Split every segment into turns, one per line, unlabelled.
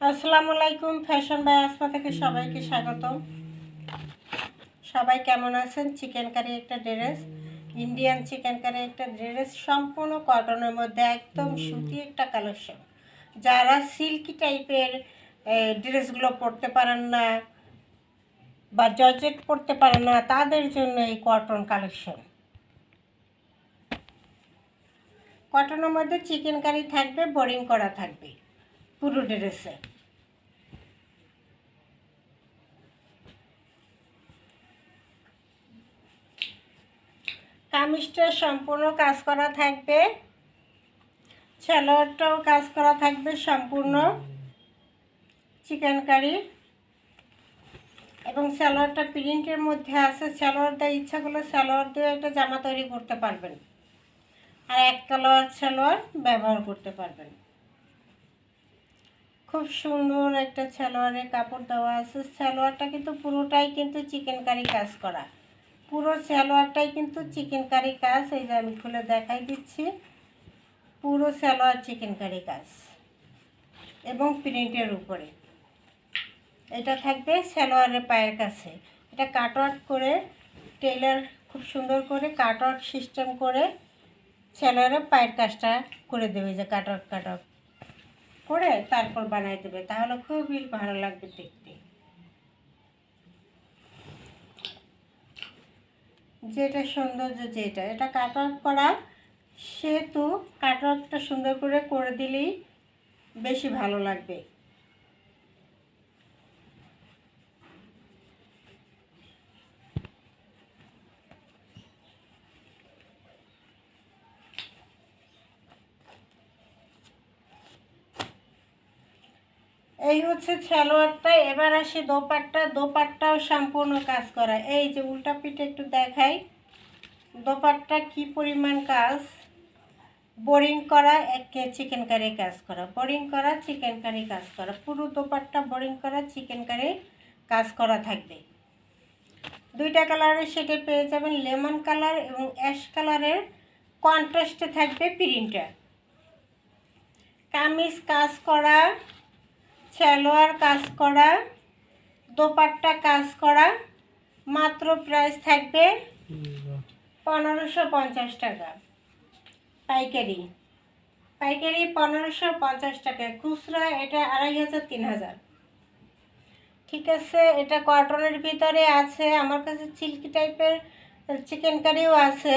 আসসালামু আলাইকুম। Fashion by Asma থেকে সবাইকে স্বাগতম। সবাই কেমন আছেন? চিকেন কারি একটা ড্রেস, ইন্ডিয়ান চিকেন কারি একটা ড্রেস, সম্পূর্ণ কটনের মধ্যে একদম সুতি একটা কালেকশন। যারা সিল্কি টাইপের ড্রেসগুলো পরতে পারেন না বা জর্জেট পরতে পারেন না, তাদের জন্য এই কটন কালেকশন। কটনের মধ্যে চিকেন কারি থাকবে, বোরিং করা থাকবে পুরো ড্রেসে। কামিজটা সম্পূর্ণ কাজ করা থাকবে, সালোয়ারটাও কাজ করা থাকবে সম্পূর্ণ চিকেন কারি, এবং সালোয়ারটা প্রিন্টের মধ্যে আছে। সালোয়ার দিয়ে ইচ্ছা করলে সালোয়ার দিয়ে একটা জামা তৈরি করতে পারবেন, আর এক কালার সালোয়ার ব্যবহার করতে পারবেন। খুব সুন্দর একটা সালোয়ারের কাপড় দেওয়া আছে। সালোয়ারটা কিন্তু পুরোটাই কিন্তু চিকেন কারি কাজ করা, পুরো সালোয়ারটাই কিন্তু চিকেন কারি কাজ। এই যে আমি খুলে দেখাই দিচ্ছি, পুরো সালোয়ার চিকেন কারি কাজ এবং প্রিন্টের উপরে। এটা থাকবে সালোয়ারের পায়ের কাছে। এটা কাটওয়ার্ক করে টেইলার খুব সুন্দর করে কাটওয়ার্ক সিস্টেম করে সালোয়ারের পায়ের কাজটা করে দেবে, যে কাটওয়ার্ক করে তারপর বানাই দেবে, তাহলে খুবই ভালো লাগবে দেখতে। যেটা সৌন্দর্য যেটা, এটা কাটওয়ার্ক করা, সেহেতু কাটওয়ার্কটা সুন্দর করে দিলেই বেশি ভালো লাগবে। এই হচ্ছে সালোয়ারটা। এবার আসি দোপাট্টাও সম্পূর্ণ কাজ করা। এই যে উল্টা পিঠে একটু দেখাই, দোপাট্টা কি পরিমাণ কাজ, বোরিং করা, চিকেন কারি কাজ করা, বোরিং করা চিকেন কারি কাজ করা, পুরো দোপাট্টা বোরিং করা চিকেন কারি কাজ করা থাকবে। দুইটা কালারের সেটে পেয়ে যাবেন, লেমন কালার এবং অ্যাশ কালারের কন্ট্রাস্টে থাকবে প্রিন্টটা। কামিজ কাজ করা, সালোয়ার কাজ করা, দোপাট্টা কাজ করা, মাত্র প্রাইস থাকবে 1550 টাকা। পাইকারি 1550 টাকা, খুচরা এটা 2500 3000। ঠিক আছে, এটা কটনের ভিতরে আছে। আমার কাছে সিল্কি টাইপের চিকেন কারিও আছে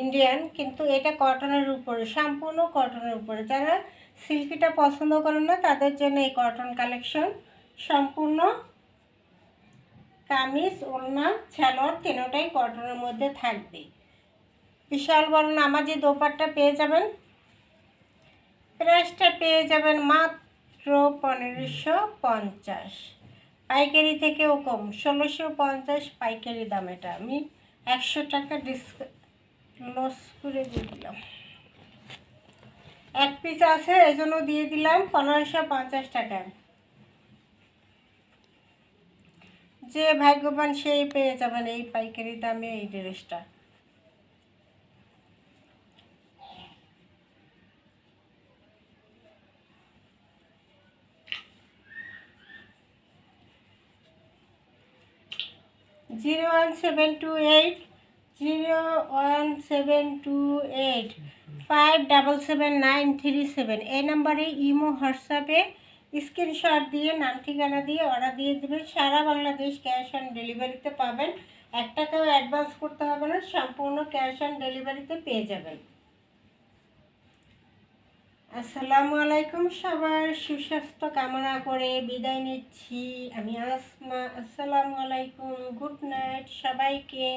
ইন্ডিয়ান, কিন্তু এটা কটনের উপরে, সম্পূর্ণ কটনের উপরে। যারা সিল্কিটা পছন্দ করেন না তাদের জন্য এই কটন কালেকশন। সম্পূর্ণ কামিজ, ওড়না, সালোয়ার তিনটাই কটনের মধ্যে থাকবে। বিশাল বড় নামাজি দোপাট্টা পেয়ে যাবেন। প্রাইসটা পেয়ে যাবেন মাত্র 1550, পাইকারি থেকেও কম, 1650 পাইকারি দাম। এটা আমি 100 টাকা লস করে দিয়ে দিলাম। এক পিস আছে এই জন্য দিয়ে দিলাম 1550 টাকায়। যে ভাগ্যবান সেই পেয়ে যাবেন এই পাইকারি দামে এই ড্রেসটা। জিরো 01728 5777937 এই নাম্বারে ইমো হোয়াটসঅ্যাপে স্ক্রিনশট দিয়ে নাম ঠিকানা দিয়ে অর্ডার দিয়ে দেবেন। সারা বাংলাদেশ ক্যাশ অন ডেলিভারিতে পাবেন। 1 টাকাও অ্যাডভান্স করতে হবে না, সম্পূর্ণ ক্যাশ অন ডেলিভারিতে পেয়ে যাবেন। আসসালামু আলাইকুম। সবার সুস্বাস্থ্য কামনা করে বিদায় নিচ্ছি আমি আসমা। আসসালামু আলাইকুম, গুড নাইট সবাইকে।